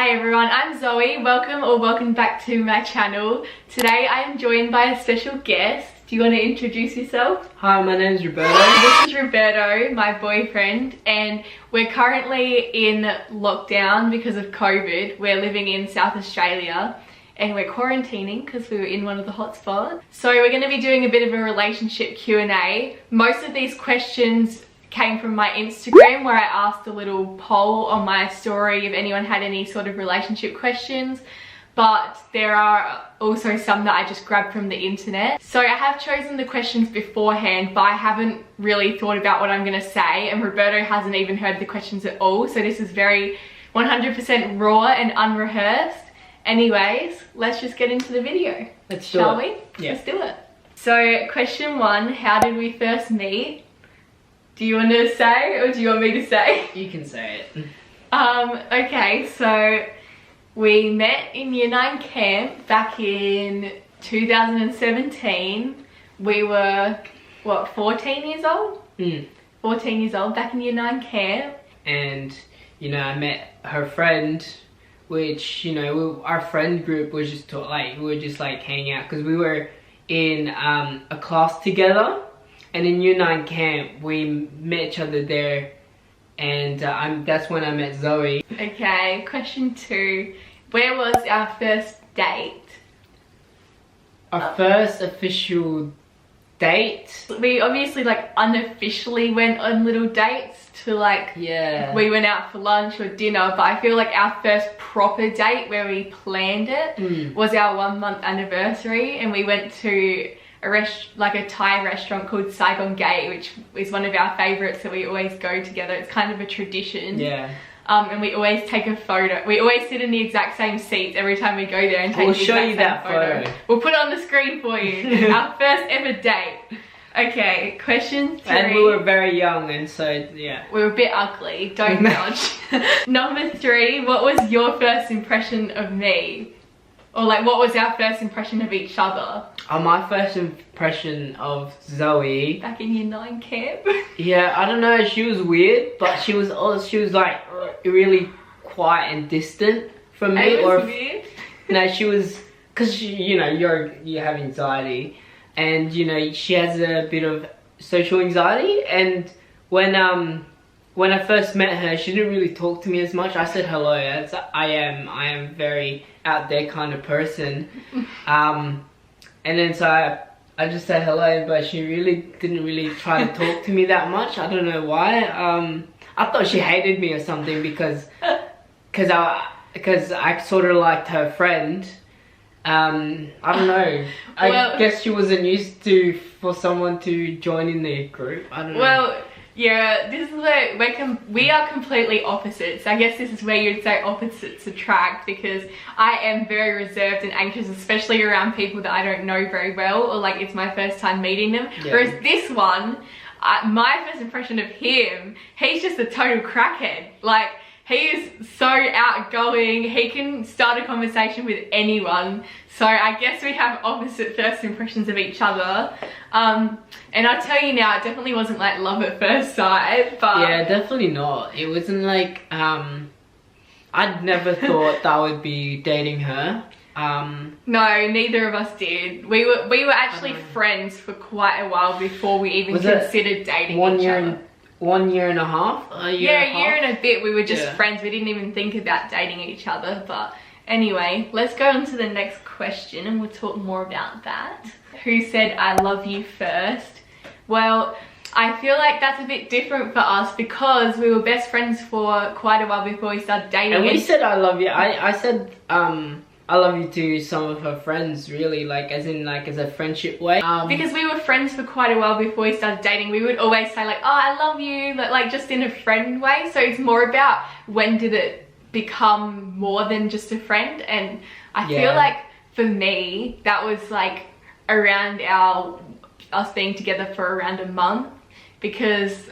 Hi everyone, I'm Zoe. Welcome back to my channel. Today I am joined by a special guest. Do you want to introduce yourself? Hi, my name's Roberto. This is Roberto, my boyfriend, and we're currently in lockdown because of COVID. We're living in South Australia and we're quarantining because we were in one of the hotspots. So we're going to be doing a bit of a relationship Q&A. Most of these questions came from my Instagram, where I asked a little poll on my story if anyone had any sort of relationship questions, but there are also some that I just grabbed from the internet. So I have chosen the questions beforehand, but I haven't really thought about what I'm going to say, and Roberto hasn't even heard the questions at all, so this is very 100% raw and unrehearsed. Anyways, let's just get into the video. Shall we? Yeah. Let's do it. So question 1, how did we first meet? Do you want to say, or do you want me to say? You can say it. Okay, so we met in Year 9 camp back in 2017. We were, what, 14 years old? 14 years old, back in Year 9 camp. And, you know, I met her friend, which, you know, our friend group was just, we were just like hanging out, because we were in a class together. And in Year 9 camp, we met each other there, and that's when I met Zoe. Okay, question 2. Where was our first date? Our first official date? We obviously like unofficially went on little dates to like, yeah, we went out for lunch or dinner, but I feel like our first proper date where we planned it was our 1-month anniversary, and we went to a Thai restaurant called Saigon Gate, which is one of our favorites that we always go together. It's kind of a tradition. Yeah. And we always take a photo. We always sit in the exact same seats every time we go there and take the exact same photo. We'll put it on the screen for you. Our first ever date. Okay, question 3. And we were very young, and so, yeah. We were a bit ugly, don't judge. Number 3, what was your first impression of me? Or like, what was our first impression of each other? My first impression of Zoe, back in Year 9 camp. Yeah, I don't know, she was weird, but she was like really quiet and distant from me. It was weird. No, she was, cause you know, you have anxiety, and you know, she has a bit of social anxiety, and when I first met her, she didn't really talk to me as much. I said hello, as I am very out there kind of person. And then so I just said hello, but she didn't really try to talk to me that much. I don't know why. I thought she hated me or something because I sort of liked her friend. I don't know. I guess she wasn't used for someone to join in the group. I don't know. Well, yeah, this is where we are completely opposites. I guess this is where you'd say opposites attract, because I am very reserved and anxious, especially around people that I don't know very well, or like it's my first time meeting them. Yeah. Whereas this one, my first impression of him, he's just a total crackhead. Like, he is so outgoing, he can start a conversation with anyone. So I guess we have opposite first impressions of each other. And I'll tell you now, it definitely wasn't like love at first sight, but... Yeah, definitely not. It wasn't like, I'd never thought that I would be dating her. No, neither of us did. We were actually friends for quite a while before we even considered dating each other. 1 year and a half? A year and a bit. We were just friends. We didn't even think about dating each other. But anyway, let's go on to the next question and we'll talk more about that. Who said I love you first? Well, I feel like that's a bit different for us because we were best friends for quite a while before we started dating. And we said I love you. I said I love you to some of her friends, really, like as a friendship way. Because we were friends for quite a while before we started dating, we would always say like, oh, I love you, but like just in a friend way. So it's more about when did it become more than just a friend. And I feel like for me, that was like around us being together for around a month, because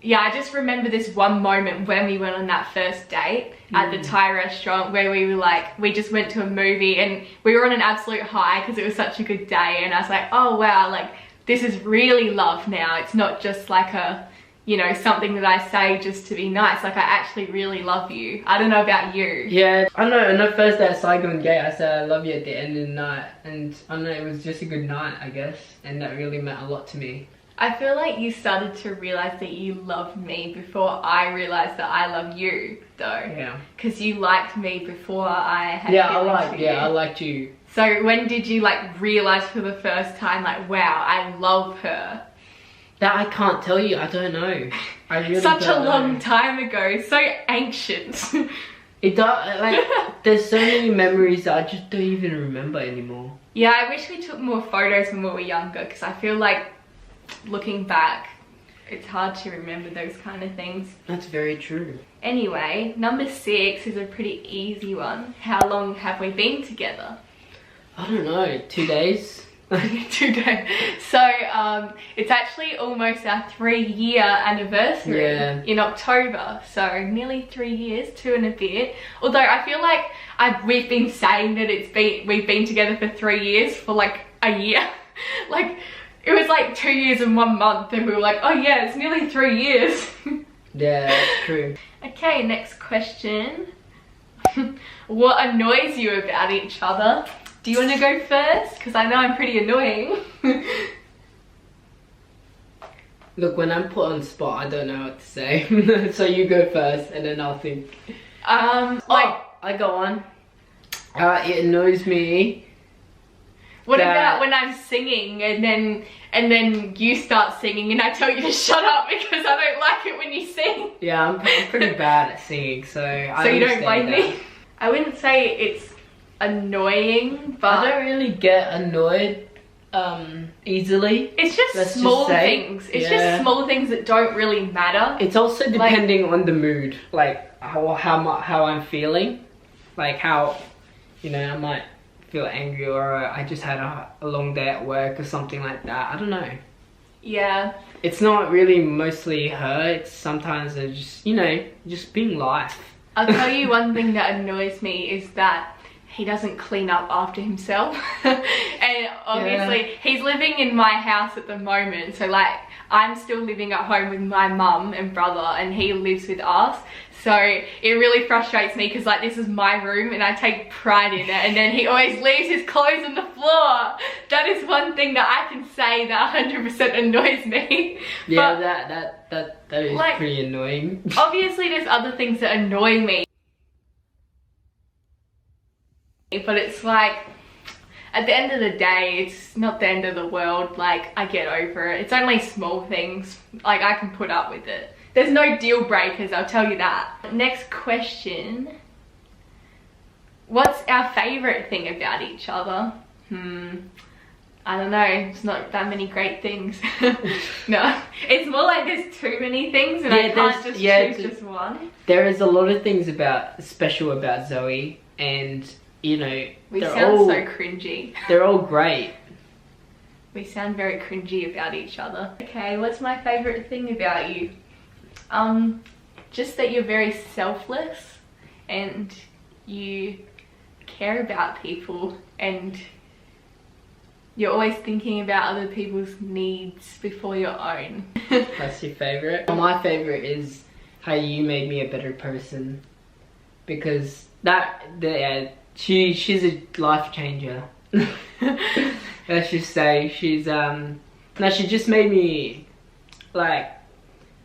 yeah, I just remember this one moment when we went on that first date at the Thai restaurant where we were like, we just went to a movie and we were on an absolute high because it was such a good day, and I was like, oh wow, like this is really love now. It's not just like a you know, something that I say just to be nice. Like, I actually really love you. I don't know about you. Yeah, I know, on the first day I started going gay, I said I love you at the end of the night. And I don't know, it was just a good night, I guess. And that really meant a lot to me. I feel like you started to realize that you loved me before I realized that I love you, though. Yeah. Because you liked me before I had Yeah, I liked you. So when did you like realize for the first time, like, wow, I love her? That I can't tell you, I don't know. I really Such don't a long time ago, so ancient. It does, like, there's so many memories that I just don't even remember anymore. Yeah, I wish we took more photos when we were younger, because I feel like looking back, it's hard to remember those kind of things. That's very true. Anyway, number 6 is a pretty easy one. How long have we been together? I don't know, 2 days? 2 days. So it's actually almost our 3-year anniversary in October. So nearly 3 years, 2 and a bit. Although I feel like we've been saying that we've been together for 3 years for like a year. Like, it was like 2 years and 1 month, and we were like, oh yeah, it's nearly 3 years. Yeah, that's true. Okay, next question. What annoys you about each other? Do you want to go first? Because I know I'm pretty annoying. Look, when I'm put on the spot, I don't know what to say. So you go first, and then I'll think. I go on. It annoys me. What about when I'm singing and then you start singing and I tell you to shut up because I don't like it when you sing? Yeah, I'm pretty bad at singing, so I you don't blame that. me? I wouldn't say it's annoying, but I don't really get annoyed easily. It's just small things. It's just small things that don't really matter. It's also depending on the mood, like how I'm feeling, like how, you know, I might feel angry, or I just had a long day at work or something like that. I don't know. Yeah. It's not really mostly her. It's sometimes just, you know, just being life. I'll tell you one thing that annoys me is that he doesn't clean up after himself. And obviously he's living in my house at the moment, so like I'm still living at home with my mum and brother, and he lives with us. So it really frustrates me because like this is my room and I take pride in it, and then he always leaves his clothes on the floor. That is one thing that I can say that 100% annoys me. Yeah, but that is like, pretty annoying. Obviously there's other things that annoy me, but it's like, at the end of the day, it's not the end of the world. Like, I get over it. It's only small things. Like, I can put up with it. There's no deal breakers, I'll tell you that. Next question. What's our favourite thing about each other? I don't know. It's not that many great things. No. It's more like there's too many things and I can't just choose just one. There is a lot of things special about Zoe, and you know, we sound so cringy. They're all great. We sound very cringy about each other. Okay, what's my favourite thing about you? Just that you're very selfless and you care about people and you're always thinking about other people's needs before your own. That's your favourite? My favourite is how you made me a better person, because she's a life changer. Let's just say she's she just made me, like,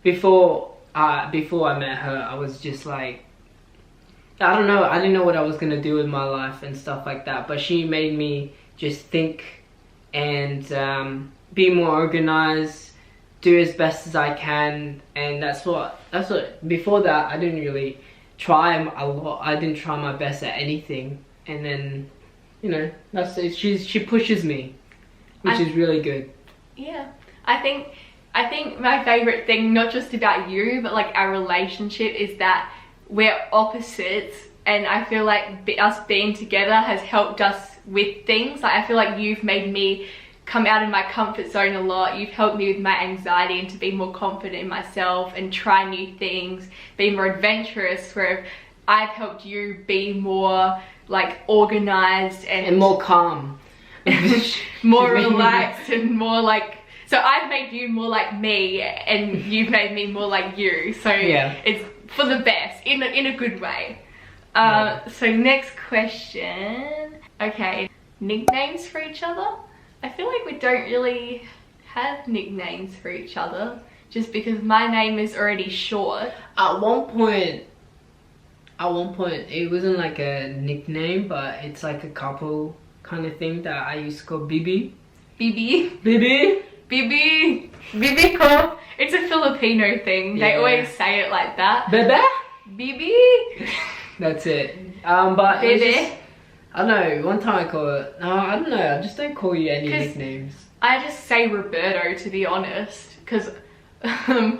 before I met her, I was just like, I don't know, I didn't know what I was gonna do with my life and stuff like that, but she made me just think and be more organized, do as best as I can, and that's what before that I didn't really try a lot. I didn't try my best at anything, and then, you know, she pushes me, which is really good. Yeah, I think my favorite thing, not just about you, but like our relationship, is that we're opposites, and I feel like us being together has helped us with things. Like, I feel like you've made me come out of my comfort zone a lot. You've helped me with my anxiety and to be more confident in myself and try new things, be more adventurous, where I've helped you be more like organized and more calm. more relaxed and more like So I've made you more like me, and you've made me more like you. So it's for the best, in a good way. So next question. Okay, nicknames for each other. I feel like we don't really have nicknames for each other, just because my name is already short. At one point, it wasn't like a nickname, but it's like a couple kind of thing that I used to call Bibi. Bibi. Bibi. Bibi. Bibi Cop. It's a Filipino thing. They always say it like that. Bebe. Bibi. That's it. But Bebe. I don't know, one time I call it, no, I don't know, I just don't call you any nicknames. I just say Roberto, to be honest, because I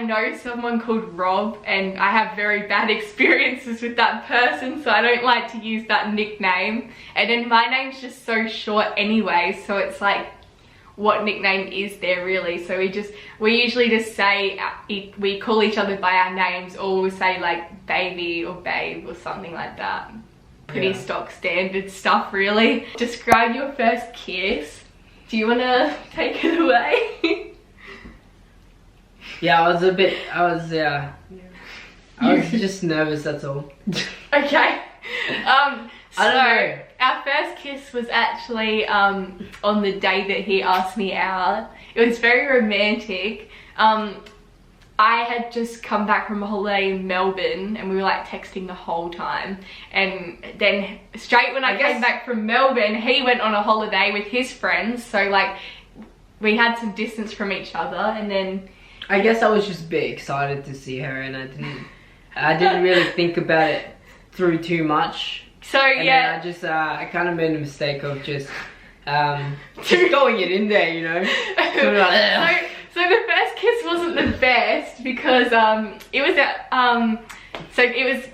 know someone called Rob, and I have very bad experiences with that person, so I don't like to use that nickname. And then my name's just so short anyway, so it's like, what nickname is there really? So we usually just say, we call each other by our names, or we'll say like baby or babe or something like that. Pretty stock standard stuff really. Describe your first kiss. Do you want to take it away? Yeah, I was just nervous, that's all. Okay. I don't know. Our first kiss was actually on the day that he asked me out. It was very romantic. I had just come back from a holiday in Melbourne, and we were like texting the whole time. And then straight when I came back from Melbourne, he went on a holiday with his friends. So like we had some distance from each other, and then I guess I was just a bit excited to see her, and I didn't really think about it through too much. So and then I kind of made a mistake of just going it in there, you know. So the first kiss wasn't the best because it was at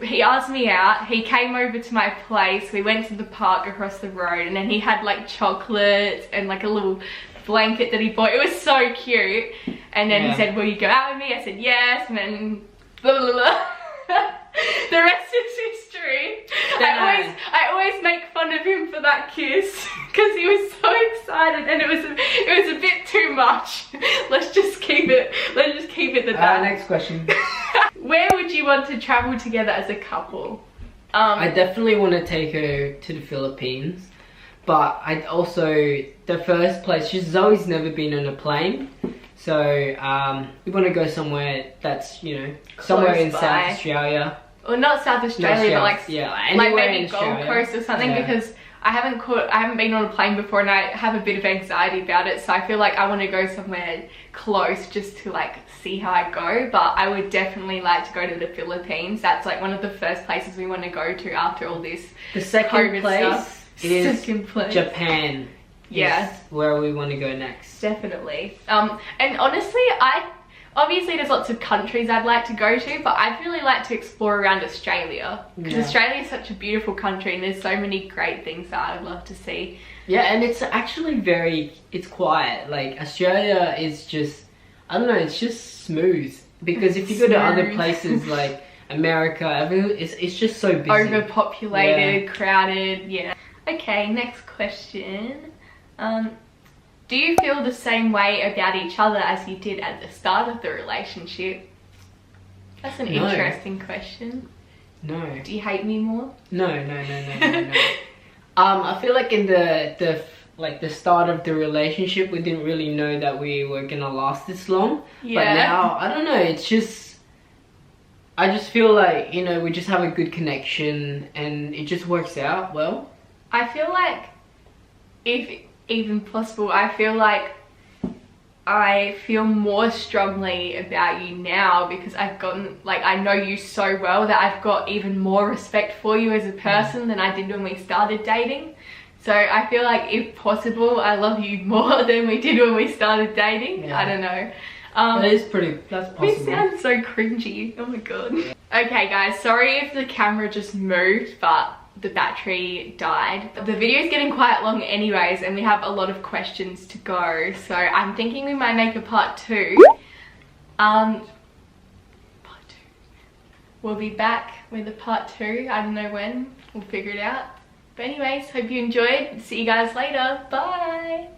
he asked me out, he came over to my place, we went to the park across the road, and then he had like chocolates and like a little blanket that he bought. It was so cute. And then he said, will you go out with me? I said yes, and then blah blah blah. The rest is history. I always make fun of him for that kiss because he was so excited, and it was a bit too much. Let's just keep it at that. Next question. Where would you want to travel together as a couple? I definitely want to take her to the Philippines, but I'd also, the first place, Zoe's never been on a plane. So we want to go somewhere that's, you know, somewhere in South Australia. Or not South Australia, but like, like maybe Gold Coast or something, because I haven't been on a plane before, and I have a bit of anxiety about it. So I feel like I want to go somewhere close just to like see how I go. But I would definitely like to go to the Philippines. That's like one of the first places we want to go to after all this. The second place is Japan. Yeah, where we want to go next. Definitely. And honestly, obviously there's lots of countries I'd like to go to, but I'd really like to explore around Australia, because Australia is such a beautiful country, and there's so many great things that I'd love to see. Yeah, and it's actually it's quiet. Like Australia is just, I don't know, it's just smooth. Because if you go to other places like America, it's just so busy. Overpopulated, crowded, Okay, next question. Do you feel the same way about each other as you did at the start of the relationship? That's an interesting question. No. Do you hate me more? No. I feel like in the start of the relationship, we didn't really know that we were gonna last this long. Yeah. But now, I don't know, I just feel like, you know, we just have a good connection and it just works out well. I feel like, if even possible, I feel like I feel more strongly about you now because I've gotten, like, I know you so well that I've got even more respect for you as a person than I did when we started dating. So I feel like, if possible, I love you more than we did when we started dating. I don't know. That's possible. We sound so cringy. Oh my god. Okay guys, sorry if the camera just moved, but the battery died. The video is getting quite long anyways, and we have a lot of questions to go, so I'm thinking we might make a part 2. Part 2. We'll be back with a part 2. I don't know when. We'll figure it out. But anyways, hope you enjoyed. See you guys later. Bye.